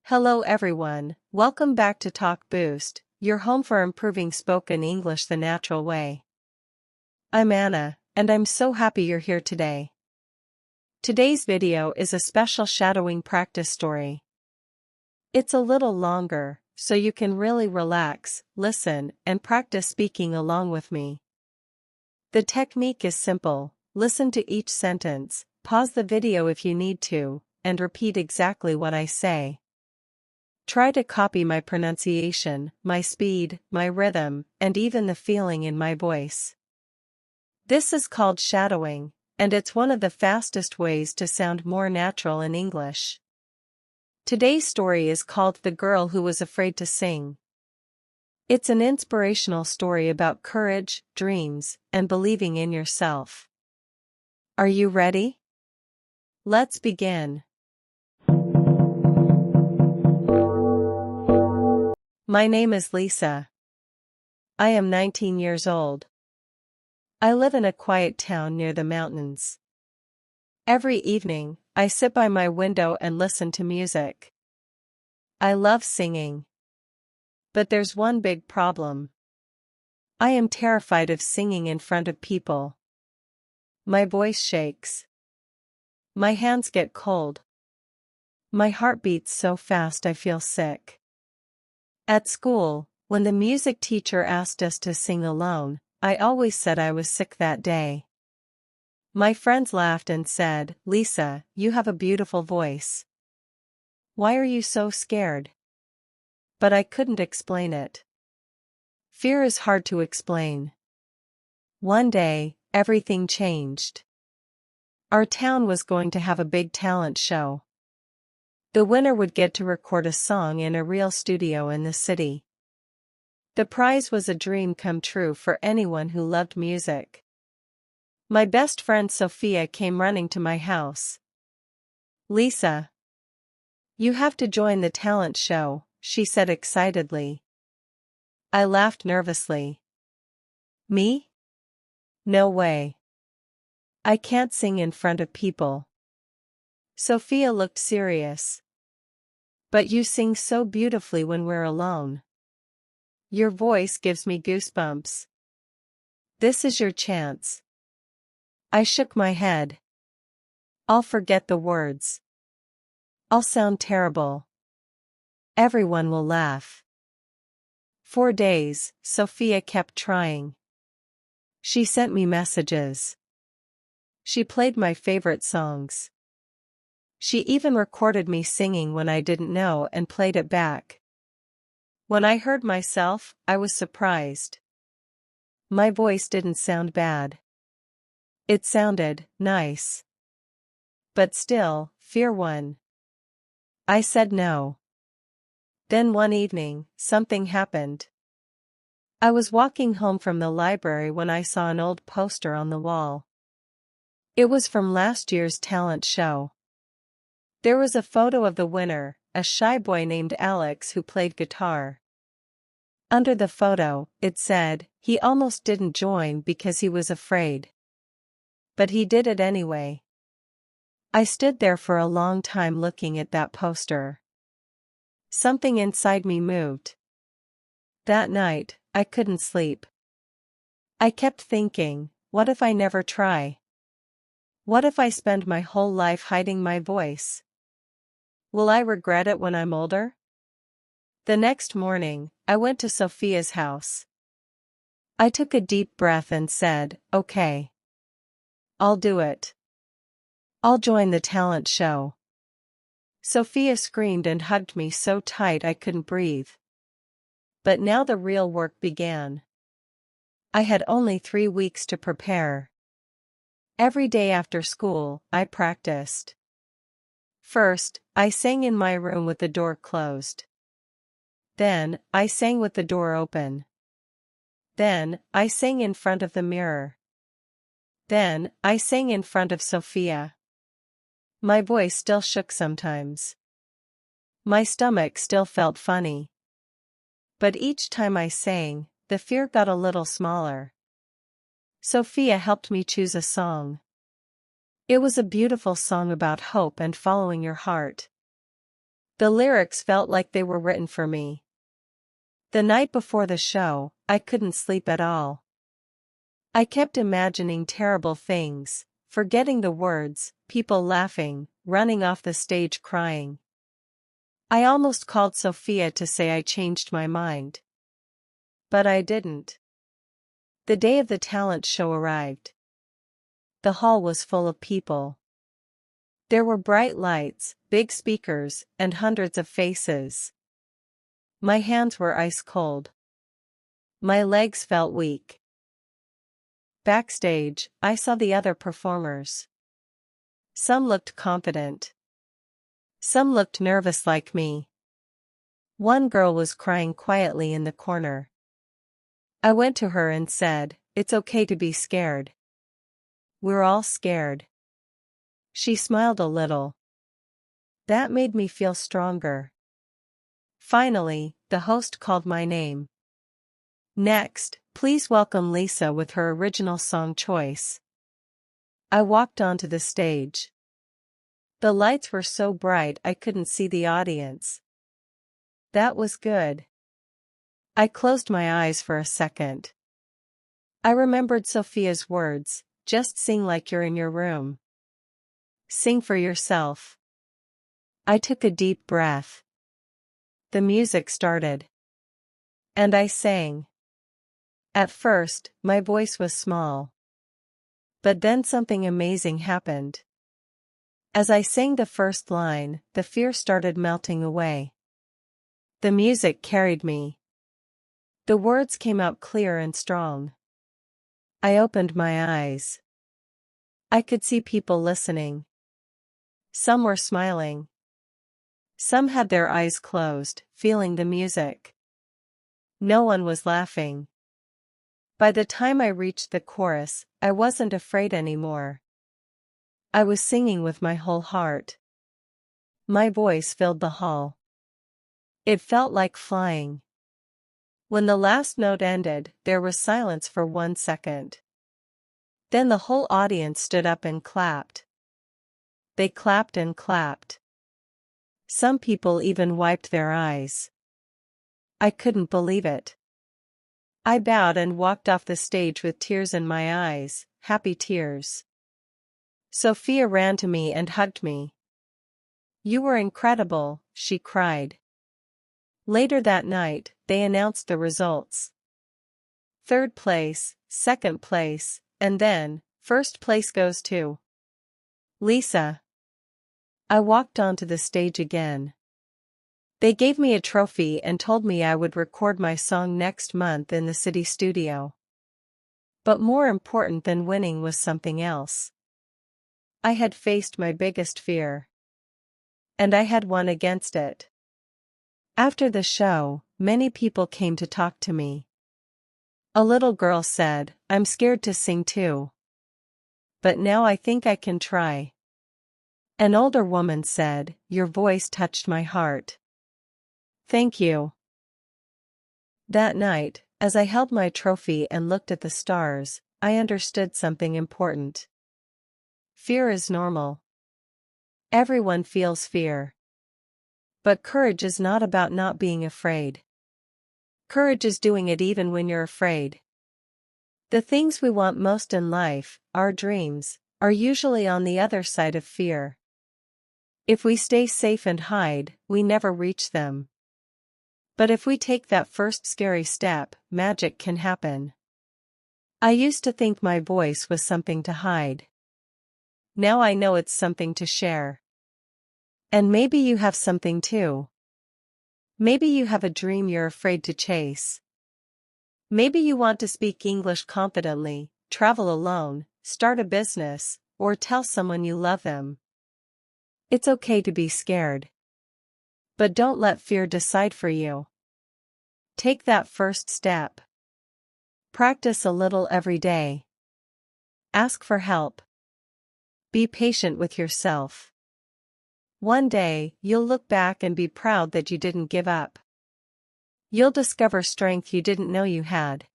Hello everyone, welcome back to Talk Boost, your home for improving spoken English the natural way. I'm Anna, and I'm so happy you're here today. Today's video is a special shadowing practice story. It's a little longer, so you can really relax, listen, and practice speaking along with me. The technique is simple: listen to each sentence, pause the video if you need to, and repeat exactly what I say. Try to copy my pronunciation, my speed, my rhythm, and even the feeling in my voice. This is called shadowing, and it's one of the fastest ways to sound more natural in English. Today's story is called The Girl Who Was Afraid to Sing. It's an inspirational story about courage, dreams, and believing in yourself. Are you ready? Let's begin. My name is Lisa. I am 19 years old. I live in a quiet town near the mountains. Every evening, I sit by my window and listen to music. I love singing. But there's one big problem. I am terrified of singing in front of people. My voice shakes. My hands get cold. My heart beats so fast I feel sick. At school, when the music teacher asked us to sing alone, I always said I was sick that day. My friends laughed and said, "Lisa, you have a beautiful voice. Why are you so scared?" But I couldn't explain it. Fear is hard to explain. One day, everything changed. Our town was going to have a big talent show. The winner would get to record a song in a real studio in the city. The prize was a dream come true for anyone who loved music. My best friend Sophia came running to my house. "Lisa, you have to join the talent show," she said excitedly. I laughed nervously. "Me? No way. I can't sing in front of people." Sophia looked serious. "But you sing so beautifully when we're alone. Your voice gives me goosebumps. This is your chance." I shook my head. "I'll forget the words. I'll sound terrible. Everyone will laugh." For days, Sophia kept trying. She sent me messages. She played my favorite songs. She even recorded me singing when I didn't know and played it back. When I heard myself, I was surprised. My voice didn't sound bad. It sounded nice. But still, fear won. I said no. Then one evening, something happened. I was walking home from the library when I saw an old poster on the wall. It was from last year's talent show. There was a photo of the winner, a shy boy named Alex who played guitar. Under the photo, it said, he almost didn't join because he was afraid. But he did it anyway. I stood there for a long time looking at that poster. Something inside me moved. That night, I couldn't sleep. I kept thinking, what if I never try? What if I spend my whole life hiding my voice? Will I regret it when I'm older? The next morning, I went to Sophia's house. I took a deep breath and said, "Okay. I'll do it. I'll join the talent show." Sophia screamed and hugged me so tight I couldn't breathe. But now the real work began. I had only 3 weeks to prepare. Every day after school, I practiced. First, I sang in my room with the door closed. Then, I sang with the door open. Then, I sang in front of the mirror. Then, I sang in front of Sophia. My voice still shook sometimes. My stomach still felt funny. But each time I sang, the fear got a little smaller. Sophia helped me choose a song. It was a beautiful song about hope and following your heart. The lyrics felt like they were written for me. The night before the show, I couldn't sleep at all. I kept imagining terrible things, forgetting the words, people laughing, running off the stage crying. I almost called Sophia to say I changed my mind. But I didn't. The day of the talent show arrived. The hall was full of people. There were bright lights, big speakers, and hundreds of faces. My hands were ice cold. My legs felt weak. Backstage, I saw the other performers. Some looked confident. Some looked nervous like me. One girl was crying quietly in the corner. I went to her and said, "It's okay to be scared. We're all scared." She smiled a little. That made me feel stronger. Finally, the host called my name. "Next, please welcome Lisa with her original song choice." I walked onto the stage. The lights were so bright I couldn't see the audience. That was good. I closed my eyes for a second. I remembered Sophia's words, "Just sing like you're in your room. Sing for yourself." I took a deep breath. The music started. And I sang. At first, my voice was small. But then something amazing happened. As I sang the first line, the fear started melting away. The music carried me. The words came out clear and strong. I opened my eyes. I could see people listening. Some were smiling. Some had their eyes closed, feeling the music. No one was laughing. By the time I reached the chorus, I wasn't afraid anymore. I was singing with my whole heart. My voice filled the hall. It felt like flying. When the last note ended, there was silence for 1 second. Then the whole audience stood up and clapped. They clapped and clapped. Some people even wiped their eyes. I couldn't believe it. I bowed and walked off the stage with tears in my eyes, happy tears. Sophia ran to me and hugged me. "You were incredible," she cried. Later that night, they announced the results. Third place, second place, and then, first place goes to Lisa. I walked onto the stage again. They gave me a trophy and told me I would record my song next month in the city studio. But more important than winning was something else. I had faced my biggest fear. And I had won against it. After the show, many people came to talk to me. A little girl said, "I'm scared to sing too. But now I think I can try." An older woman said, "Your voice touched my heart." Thank you. That night, as I held my trophy and looked at the stars, I understood something important. Fear is normal. Everyone feels fear. But courage is not about not being afraid. Courage is doing it even when you're afraid. The things we want most in life, our dreams, are usually on the other side of fear. If we stay safe and hide, we never reach them. But if we take that first scary step, magic can happen. I used to think my voice was something to hide. Now I know it's something to share. And maybe you have something too. Maybe you have a dream you're afraid to chase. Maybe you want to speak English confidently, travel alone, start a business, or tell someone you love them. It's okay to be scared. But don't let fear decide for you. Take that first step. Practice a little every day. Ask for help. Be patient with yourself. One day, you'll look back and be proud that you didn't give up. You'll discover strength you didn't know you had.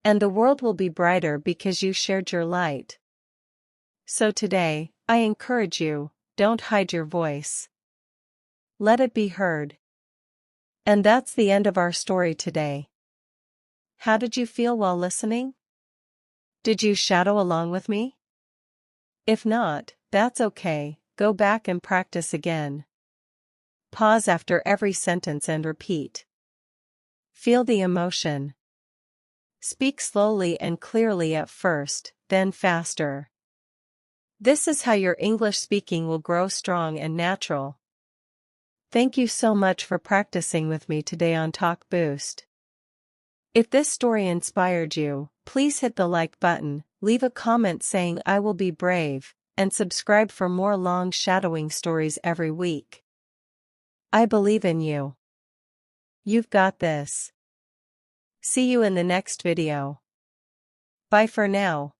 And the world will be brighter because you shared your light. So today, I encourage you, don't hide your voice. let it be heard. And that's the end of our story today. How did you feel while listening? Did you shadow along with me? If not, that's okay, go back and practice again. Pause after every sentence and repeat. Feel the emotion. Speak slowly and clearly at first, then faster. This is how your English speaking will grow strong and natural. Thank you so much for practicing with me today on Talk Boost. If this story inspired you, please hit the like button, leave a comment saying I will be brave, and subscribe for more long shadowing stories every week. I believe in you. You've got this. See you in the next video. Bye for now.